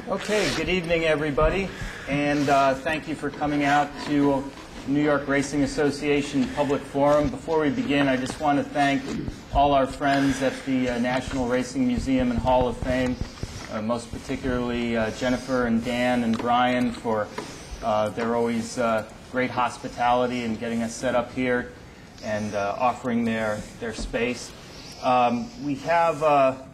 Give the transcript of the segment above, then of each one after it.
Okay, good evening, everybody, and thank you for coming out to New York Racing Association Public Forum. Before we begin, I just want to thank all our friends at the National Racing Museum and Hall of Fame, most particularly Jennifer and Dan and Brian for their always great hospitality and getting us set up here and offering their space. We have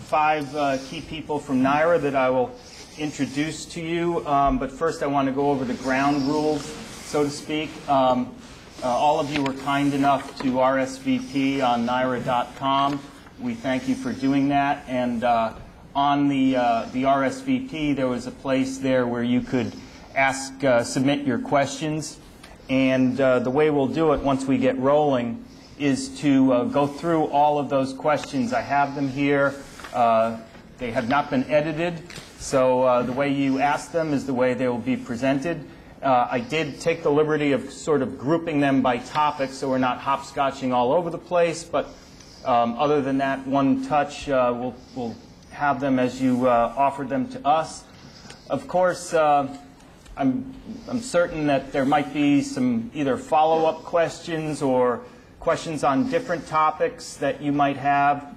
5 key people from NYRA that I will introduce to you, but first I want to go over the ground rules, so to speak. All of you were kind enough to RSVP on NYRA.com. We thank you for doing that, and on the RSVP there was a place there where you could submit your questions, and the way we'll do it once we get rolling is to go through all of those questions. I have them here. They have not been edited, so the way you ask them is the way they will be presented. I did take the liberty of sort of grouping them by topic so we're not hopscotching all over the place, but other than that one touch, we'll have them as you offered them to us. Of course, I'm certain that there might be some either follow-up questions or questions on different topics that you might have.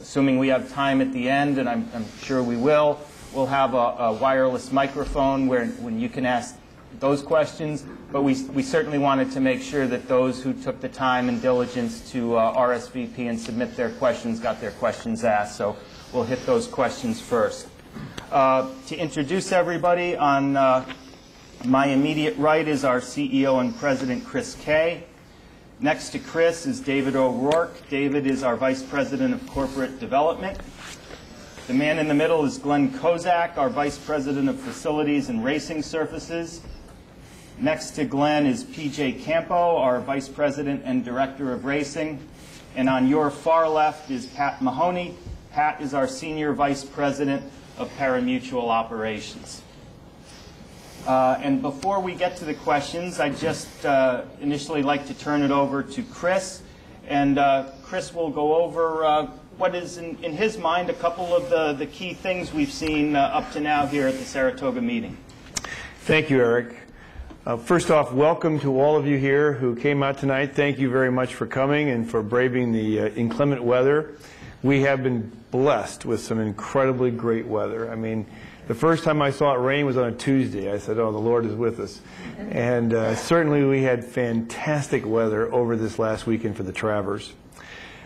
Assuming we have time at the end, and I'm sure we will, we'll have a wireless microphone when you can ask those questions. But we certainly wanted to make sure that those who took the time and diligence to RSVP and submit their questions got their questions asked. So we'll hit those questions first. To introduce everybody, on my immediate right is our CEO and President, Chris Kay. Next to Chris is David O'Rourke. David is our Vice President of Corporate Development. The man in the middle is Glenn Kozak, our Vice President of Facilities and Racing Surfaces. Next to Glenn is PJ Campo, our Vice President and Director of Racing. And on your far left is Pat Mahoney. Pat is our Senior Vice President of Parimutuel Operations. And before we get to the questions, I'd just initially like to turn it over to Chris. And Chris will go over what is, in his mind, a couple of the key things we've seen up to now here at the Saratoga meeting. Thank you, Eric. First off, welcome to all of you here who came out tonight. Thank you very much for coming and for braving the inclement weather. We have been blessed with some incredibly great weather. I mean, the first time I saw it rain was on a Tuesday. I said, oh, the Lord is with us. And certainly we had fantastic weather over this last weekend for the Travers.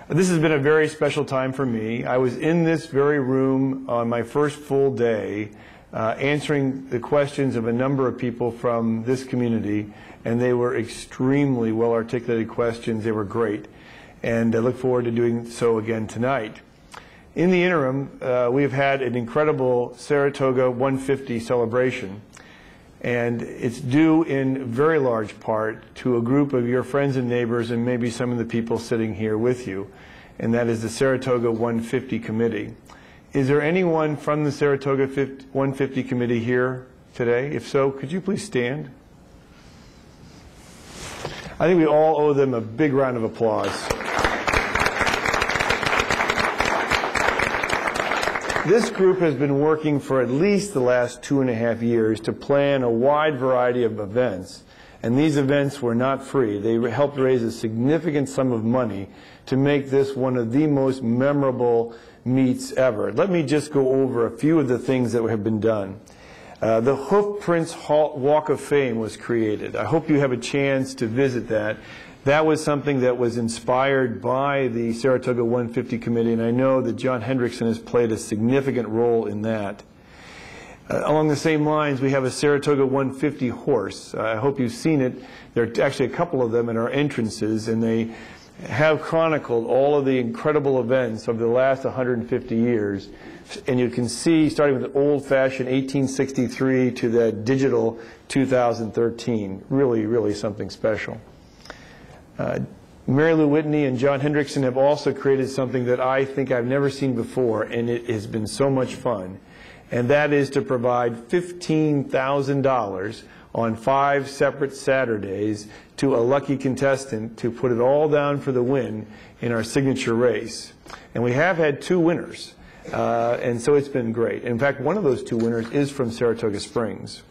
This has been a very special time for me. I was in this very room on my first full day answering the questions of a number of people from this community, and they were extremely well-articulated questions. They were great. And I look forward to doing so again tonight. In the interim, we've had an incredible Saratoga 150 celebration, and it's due in very large part to a group of your friends and neighbors and maybe some of the people sitting here with you, and that is the Saratoga 150 Committee. Is there anyone from the Saratoga 150 Committee here today? If so, could you please stand? I think we all owe them a big round of applause. This group has been working for at least the last 2.5 years to plan a wide variety of events, and these events were not free. They helped raise a significant sum of money to make this one of the most memorable meets ever. Let me just go over a few of the things that have been done. The Hoof Prince Walk of Fame was created. I hope you have a chance to visit that. That was something that was inspired by the Saratoga 150 Committee, and I know that John Hendrickson has played a significant role in that. Along the same lines, we have a Saratoga 150 horse. I hope you've seen it. There are actually a couple of them in our entrances, and they have chronicled all of the incredible events of the last 150 years. And you can see, starting with the old-fashioned 1863 to the digital 2013, really, really something special. Mary Lou Whitney and John Hendrickson have also created something that I think I've never seen before, and it has been so much fun. And that is to provide $15,000 on 5 separate Saturdays to a lucky contestant to put it all down for the win in our signature race. And we have had 2 winners. And so it's been great. In fact, one of those two winners is from Saratoga Springs.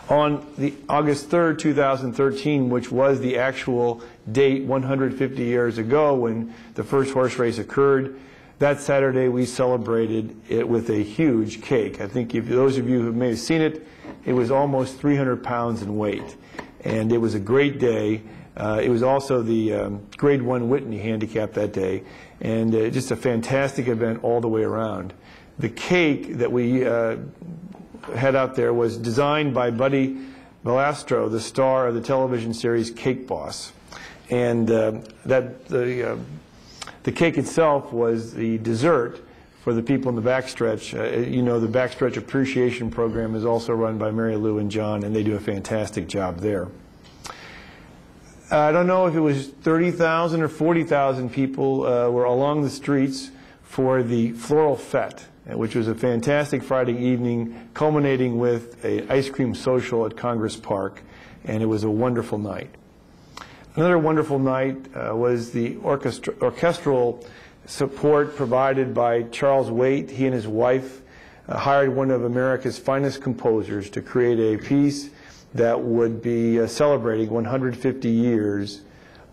On the August 3rd, 2013, which was the actual date 150 years ago when the first horse race occurred, that Saturday we celebrated it with a huge cake. I think if those of you who may have seen it, it was almost 300 pounds in weight. And it was a great day. It was also the Grade 1 Whitney handicap that day. And just a fantastic event all the way around. The cake that we had out there was designed by Buddy Valastro, the star of the television series Cake Boss. And the cake itself was the dessert for the people in the backstretch. You know, the backstretch appreciation program is also run by Mary Lou and John, and they do a fantastic job there. I don't know if it was 30,000 or 40,000 people were along the streets for the Floral Fete, which was a fantastic Friday evening culminating with an ice cream social at Congress Park, and it was a wonderful night. Another wonderful night was the orchestral support provided by Charles Waite. He and his wife hired one of America's finest composers to create a piece that would be celebrating 150 years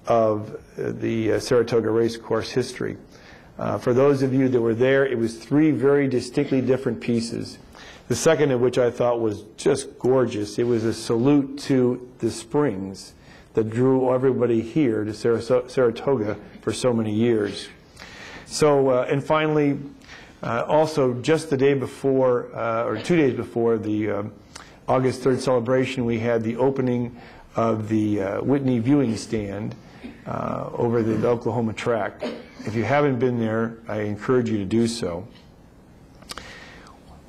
of the Saratoga Racecourse history. For those of you that were there, it was three very distinctly different pieces. The second of which I thought was just gorgeous. It was a salute to the springs that drew everybody here to Saratoga for so many years. So, and finally, also just the day before, or 2 days before the August 3rd celebration, we had the opening of the Whitney viewing stand over the Oklahoma track. If you haven't been there, I encourage you to do so.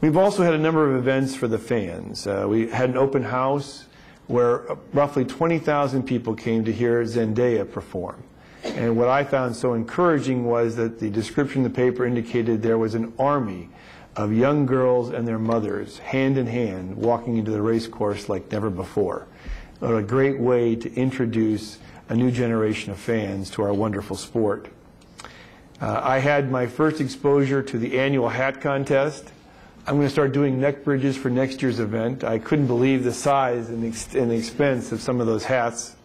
We've also had a number of events for the fans. We had an open house where roughly 20,000 people came to hear Zendaya perform. And what I found so encouraging was that the description in the paper indicated there was an army of young girls and their mothers, hand in hand, walking into the race course like never before. What a great way to introduce a new generation of fans to our wonderful sport. I had my first exposure to the annual hat contest. I'm going to start doing neck bridges for next year's event. I couldn't believe the size and the expense of some of those hats.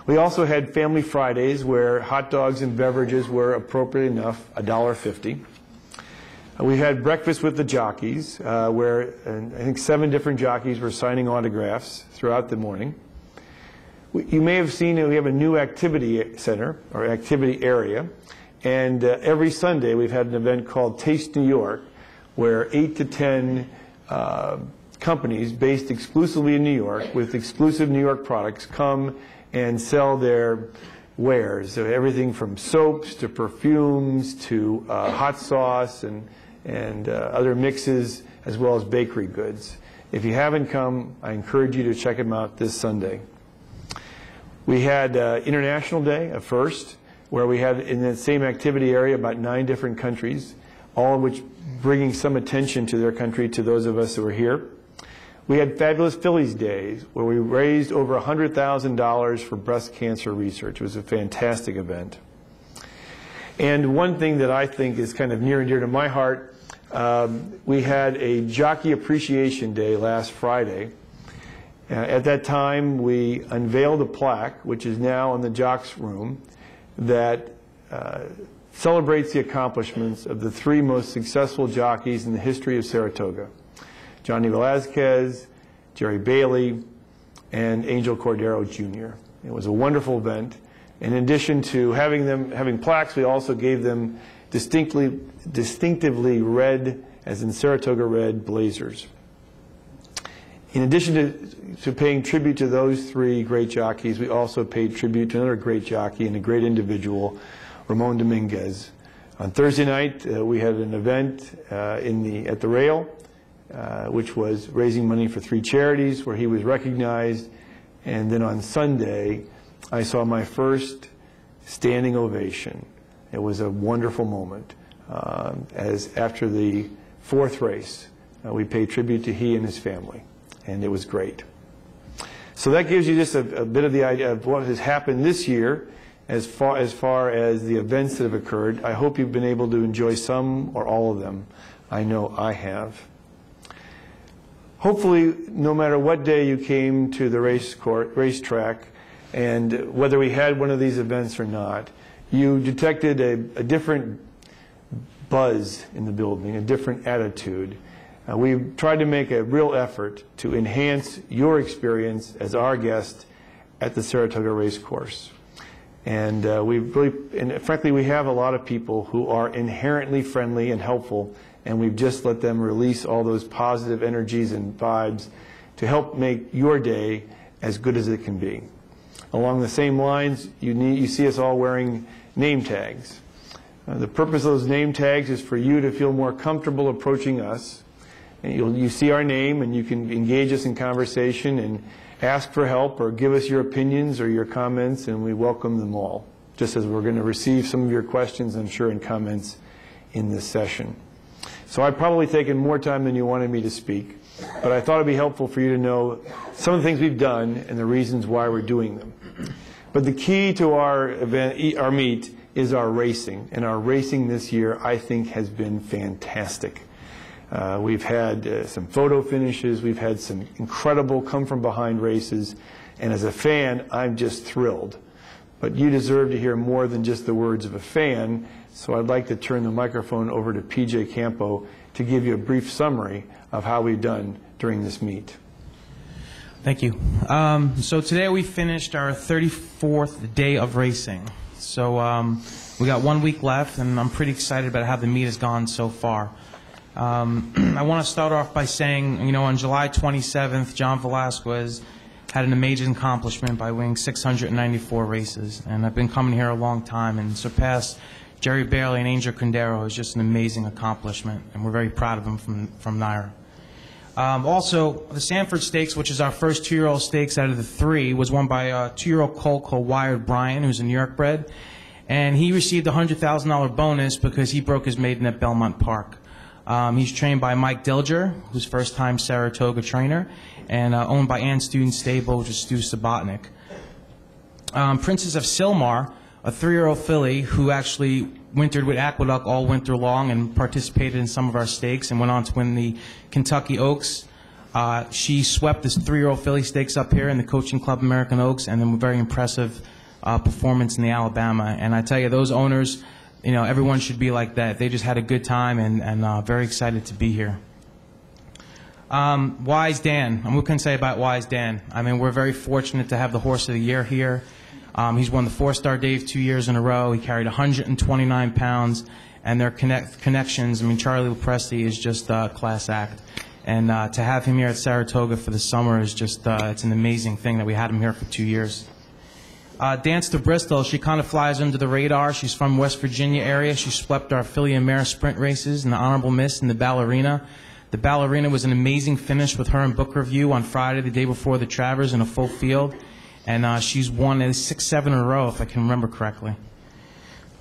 We also had Family Fridays where hot dogs and beverages were appropriate enough, $1.50. We had breakfast with the jockeys where I think 7 different jockeys were signing autographs throughout the morning. You may have seen that we have a new activity center or activity area. And every Sunday we've had an event called Taste New York where 8 to 10 companies based exclusively in New York with exclusive New York products come and sell their wares. So everything from soaps to perfumes to hot sauce and other mixes as well as bakery goods. If you haven't come, I encourage you to check them out this Sunday. We had International Day, a first, where we had in that same activity area about 9 different countries, all of which bringing some attention to their country to those of us who were here. We had Fabulous Phillies Days, where we raised over $100,000 for breast cancer research. It was a fantastic event. And one thing that I think is kind of near and dear to my heart, we had a Jockey Appreciation Day last Friday. At that time, we unveiled a plaque, which is now in the Jocks Room, that celebrates the accomplishments of the 3 most successful jockeys in the history of Saratoga: Johnny Velazquez, Jerry Bailey, and Angel Cordero Jr. It was a wonderful event. In addition to having plaques, we also gave them distinctively red, as in Saratoga red, blazers. In addition to paying tribute to those 3 great jockeys, we also paid tribute to another great jockey and a great individual, Ramon Dominguez. On Thursday night, we had an event at the rail, which was raising money for 3 charities where he was recognized. And then on Sunday, I saw my first standing ovation. It was a wonderful moment. As after the 4th race, we paid tribute to he and his family, and it was great. So that gives you just a bit of the idea of what has happened this year as far as the events that have occurred. I hope you've been able to enjoy some or all of them. I know I have. Hopefully, no matter what day you came to the racetrack, and whether we had one of these events or not, you detected a different buzz in the building, a different attitude. We've tried to make a real effort to enhance your experience as our guest at the Saratoga Racecourse. And frankly, we have a lot of people who are inherently friendly and helpful, and we've just let them release all those positive energies and vibes to help make your day as good as it can be. Along the same lines, you see us all wearing name tags. The purpose of those name tags is for you to feel more comfortable approaching us. And you see our name, and you can engage us in conversation and ask for help or give us your opinions or your comments, and we welcome them all, just as we're going to receive some of your questions, I'm sure, and comments in this session. So I've probably taken more time than you wanted me to speak, but I thought it would be helpful for you to know some of the things we've done and the reasons why we're doing them. But the key to our event, our meet, is our racing, and our racing this year, I think, has been fantastic. We've had some photo finishes, we've had some incredible come-from-behind races, and as a fan, I'm just thrilled. But you deserve to hear more than just the words of a fan, so I'd like to turn the microphone over to PJ Campo to give you a brief summary of how we've done during this meet. Thank you. So today we finished our 34th day of racing. So we got 1 week left, and I'm pretty excited about how the meet has gone so far. I want to start off by saying, you know, on July 27th, John Velasquez had an amazing accomplishment by winning 694 races. And I've been coming here a long time, and surpassed Jerry Bailey and Angel Condero is just an amazing accomplishment, and we're very proud of him from NYRA. Also, the Sanford Stakes, which is our first 2-year-old stakes out of the 3, was won by a 2-year-old colt called Wired Bryan, who's a New York bred. And he received a $100,000 bonus because he broke his maiden at Belmont Park. He's trained by Mike Dilger, who's first-time Saratoga trainer, and owned by Ann Student Stable, which is Stu Subotnick. Princess of Silmar, a 3-year-old filly who actually wintered with Aqueduct all winter long and participated in some of our stakes and went on to win the Kentucky Oaks. She swept this 3-year-old filly stakes up here in the Coaching Club American Oaks, and then a very impressive performance in the Alabama. And I tell you, those owners, you know, everyone should be like that. They just had a good time and very excited to be here. Wise Dan, and what can I say about Wise Dan? I mean, we're very fortunate to have the Horse of the Year here. He's won the 4-Star Dave 2 years in a row. He carried 129 pounds, and their connections, I mean, Charlie Lepresti is just a class act. And to have him here at Saratoga for the summer is just, it's an amazing thing that we had him here for 2 years. Dance to Bristol, she kind of flies under the radar. She's from West Virginia area. She swept our filly and mare sprint races in the Honorable Miss and the Ballerina. The Ballerina was an amazing finish with her and Book Review on Friday, the day before the Travers, in a full field. And she's won 6-7 in a row, if I can remember correctly.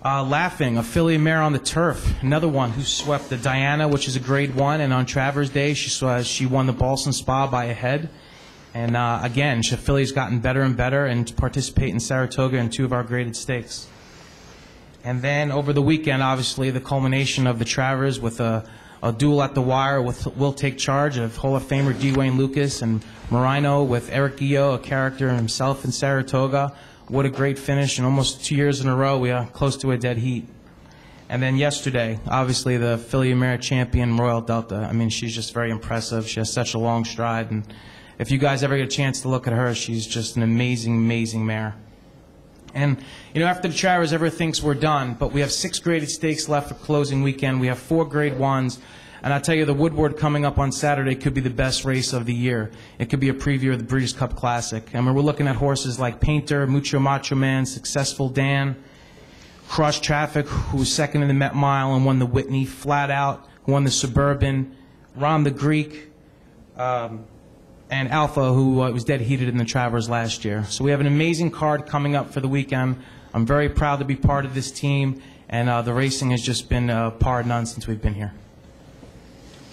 Laughing, a filly and mare on the turf, another one who swept the Diana, which is a grade 1, and on Travers Day she won the Boston Spa by a head. And again, the filly's gotten better and better and participate in Saratoga in 2 of our graded stakes. And then over the weekend, obviously, the culmination of the Travers with a duel at the wire with Will Take Charge of Hall of Famer D. Wayne Lucas and Marino with Eric Guillot, a character himself in Saratoga. What a great finish, and almost 2 years in a row we are close to a dead heat. And then yesterday, obviously the filly and mare champion, Royal Delta. I mean, she's just very impressive. She has such a long stride, and if you guys ever get a chance to look at her, she's just an amazing, amazing mare. And, you know, after the Travers, everyone thinks we're done, but we have 6 graded stakes left for closing weekend. We have 4 grade 1s, and I tell you, the Woodward coming up on Saturday could be the best race of the year. It could be a preview of the Breeders' Cup Classic. I mean, we're looking at horses like Painter, Mucho Macho Man, Successful Dan, Cross Traffic, who was second in the Met Mile and won the Whitney, Flat Out, who won the Suburban, Rom the Greek, and Alpha, who was dead heated in the Travers last year. So we have an amazing card coming up for the weekend. I'm very proud to be part of this team, and the racing has just been par none since we've been here.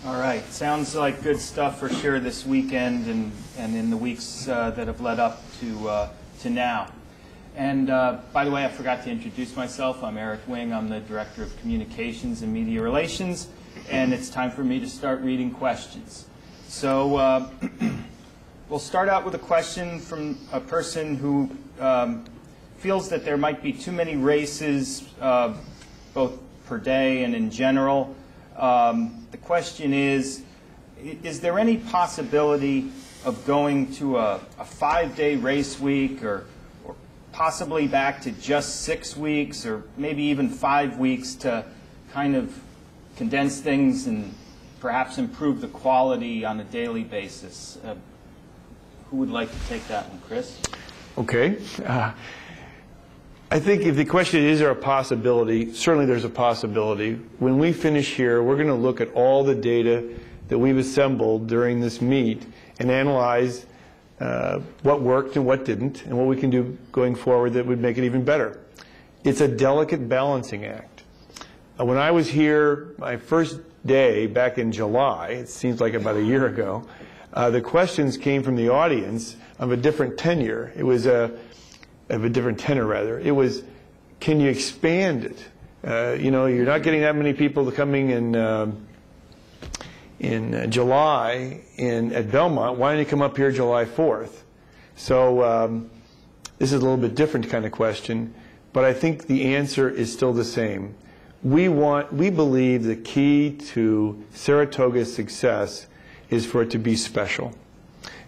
All right. Sounds like good stuff for sure this weekend and in the weeks that have led up to now. And by the way, I forgot to introduce myself. I'm Eric Wing. I'm the Director of Communications and Media Relations. And it's time for me to start reading questions. So we'll start out with a question from a person who feels that there might be too many races, both per day and in general. The question is there any possibility of going to a 5-day race week or possibly back to just 6 weeks or maybe even 5 weeks to kind of condense things and perhaps improve the quality on a daily basis? Who would like to take that one, Chris? Okay. I think if the question is there a possibility, certainly there's a possibility. When we finish here, we're going to look at all the data that we've assembled during this meet and analyze what worked and what didn't, and what we can do going forward that would make it even better. It's a delicate balancing act. When I was here, my first day back in July, it seems like about a year ago, the questions came from the audience of a different tenure. It was of a different tenor, rather. It was, can you expand it? You know, you're not getting that many people coming in July at Belmont. Why don't you come up here July 4th? So this is a little bit different kind of question, but I think the answer is still the same. We believe the key to Saratoga's success is for it to be special.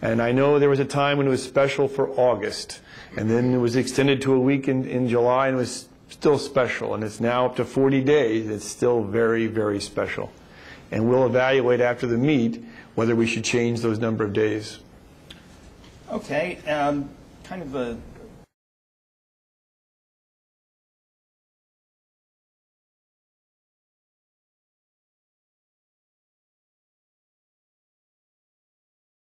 And I know there was a time when it was special for August, and then it was extended to a week in July, and it was still special, and it's now up to 40 days. It's still very, very special. And we'll evaluate after the meet whether we should change those number of days. Okay, kind of a